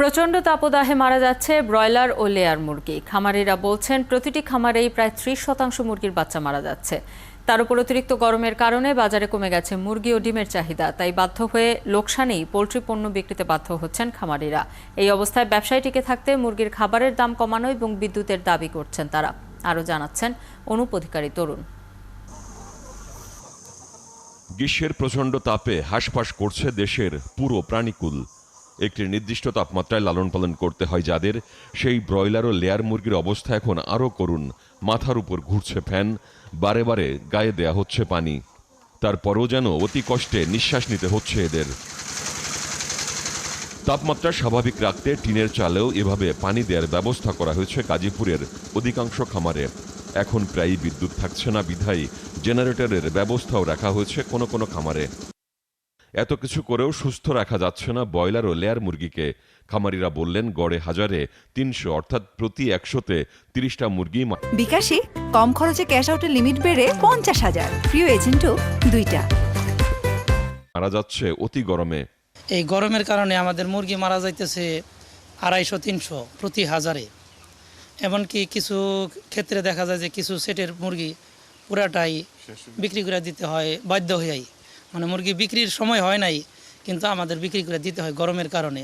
প্রচণ্ড তাপদাহে মারা যাচ্ছে ব্রয়লার ও লেয়ার মুরগি। খামারিরা বলছেন প্রতিটি খামারেই প্রায় 30% মুরগির বাচ্চা মারা যাচ্ছে। তার উপর অতিরিক্ত গরমের কারণে বাজারে কমে গেছে মুরগি ও ডিমের চাহিদা। তাই বাধ্য হয়ে লোকসানেই পোলট্রি পণ্য বিক্রিতে বাধ্য হচ্ছেন খামারিরা। এই অবস্থায় ব্যবসায় টিকে থাকতে মুরগির খাবারের দাম কমানো এবং বিদ্যুতের দাবি করছেন তারা। আরও জানাচ্ছেন অনুপ অধিকারী তরুণ। গ্রীষ্মের প্রচণ্ড তাপে হাঁসফাঁস করছে দেশের পুরো প্রাণীকুল। একটি নির্দিষ্ট তাপমাত্রায় লালন পালন করতে হয় যাদের, সেই ব্রয়লার ও লেয়ার মুরগির অবস্থা এখন আরও করুণ। মাথার উপর ঘুরছে ফ্যান, বারে বারে গায়ে দেয়া হচ্ছে পানি, তারপরও যেন অতি কষ্টে নিঃশ্বাস নিতে হচ্ছে এদের। তাপমাত্রা স্বাভাবিক রাখতে টিনের চালেও এভাবে পানি দেওয়ার ব্যবস্থা করা হয়েছে গাজীপুরের অধিকাংশ খামারে। এখন প্রায়ই বিদ্যুৎ থাকছে না বিধায় জেনারেটরের ব্যবস্থাও রাখা হয়েছে কোনো কোনো খামারে। এত কিছু করেও সুস্থ রাখা যাচ্ছে না ব্রয়লার ও লেয়ার মুরগিকে। খামারিরা বললেন গড়ে হাজারে 300, অর্থাৎ প্রতি 100-তে 30টা মুরগি। বিকাশে কম খরচে ক্যাশ আউটের লিমিট বেড়ে 50,000, প্রিয় এজেন্টও 2টা। মারা যাচ্ছে অতি গরমে। এই গরমের কারণে আমাদের মুরগি মারা যাইতেছে 250-300 প্রতি হাজারে। এমনকি কিছু ক্ষেত্রে দেখা যায় যে কিছু সেটের মুরগি পুরাটাই বিক্রি করে দিতে হয় বাধ্য হয়েই। মানে মুরগি বিক্রির সময় হয় নাই, কিন্তু আমাদের বিক্রি করে দিতে হয় গরমের কারণে।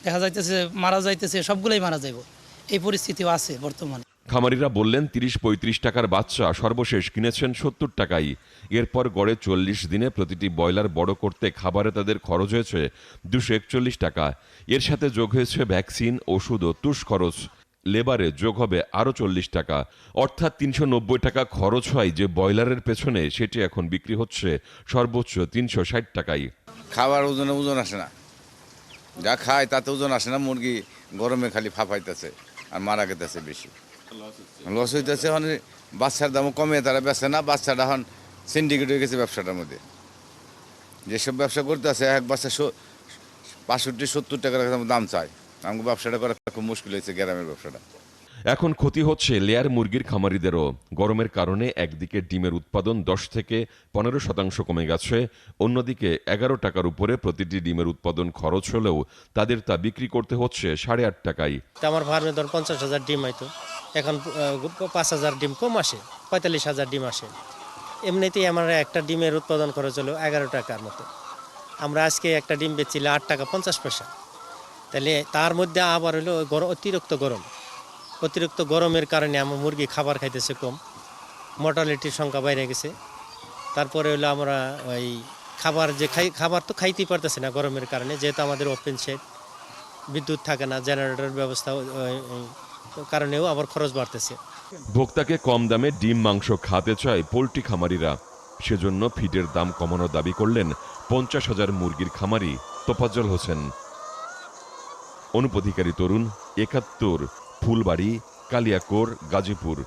দেখা যাইতেছে মারা যাইতেছে, সবগুলোই মারা যাইব, এই পরিস্থিতিও আছে বর্তমানে। খামারিরা বললেন 30-35 টাকার বাচ্চা সর্বশেষ কিনেছেন 70 টাকায়। এরপর গড়ে 40 দিনে প্রতিটি ব্রয়লার বড় করতে খাবারে তাদের খরচ হয়েছে 241 টাকা। এর সাথে যোগ হয়েছে ভ্যাকসিন, ওষুধ ও তুষ খরচ। লেবারে যোগ হবে আরও 40 টাকা, অর্থাৎ 390 টাকা খরচ হয় যে ব্রয়লারের পেছনে, সেটি এখন বিক্রি হচ্ছে সর্বোচ্চ 360 টাকায়। খাবার ওজন আসে না, যা খায় তাতে ওজন আসে না। মুরগি গরমে খালি ফাঁপাইতেছে আর মারা গেতেছে বেশি, লস হইতেছে। মানে বাচ্চার দামও কমে, তারা বেচে না। বাচ্চাটা এখন সিন্ডিকেট হয়ে গেছে ব্যবসাটার মধ্যে। যেসব ব্যবসা করতে আছে এক বাচ্চা 65-70 টাকার দাম চায়। আমাকে ব্যবসাটা করা খুব মুশকিল হয়েছে, গ্রামের ব্যবসাটা। এখন ক্ষতি হচ্ছে লেয়ার মুরগির খামারিদেরও। গরমের কারণে একদিকে ডিমের উৎপাদন 10-15% কমে গেছে, অন্যদিকে 11 টাকার উপরে প্রতিটি ডিমের উৎপাদন খরচ হলেও তাদের তা বিক্রি করতে হচ্ছে 8.5 টাকায়। আমার ফার্মে ধর 50,000 ডিম হয়তো, এখন 5,000 ডিম কম আসে, 45,000 ডিম আসে। এমনিতেই আমার একটা ডিমের উৎপাদন খরচ হলো 11 টাকার মতো। আমরা আজকে একটা ডিম বেচছিলাম 8 টাকা 50 পয়সা। তাহলে তার মধ্যে আবার হলো অতিরিক্ত গরমের কারণে আমার মুরগি খাবার খাইতেছে কম, মর্টালিটির সংখ্যা বাইরে গেছে। তারপরে হলো আমরা ওই খাবার তো খাইতেই পারতেছে না গরমের কারণে, যেহেতু আমাদের ওপেন শেড, বিদ্যুৎ থাকে না, জেনারেটর ব্যবস্থা কারণেও আবার খরচ বাড়তেছে। ভোক্তাকে কম দামে ডিম মাংস খাওয়াতে চায় পোলট্রি খামারিরা। সেজন্য ফিডের দাম কমানোর দাবি করলেন 50,000 মুরগির খামারি তোফাজ্জল হোসেন। অনুপ অধিকারী তরুণ, 71, ফুলবাড়ি, কালিয়াকৈর, গাজীপুর।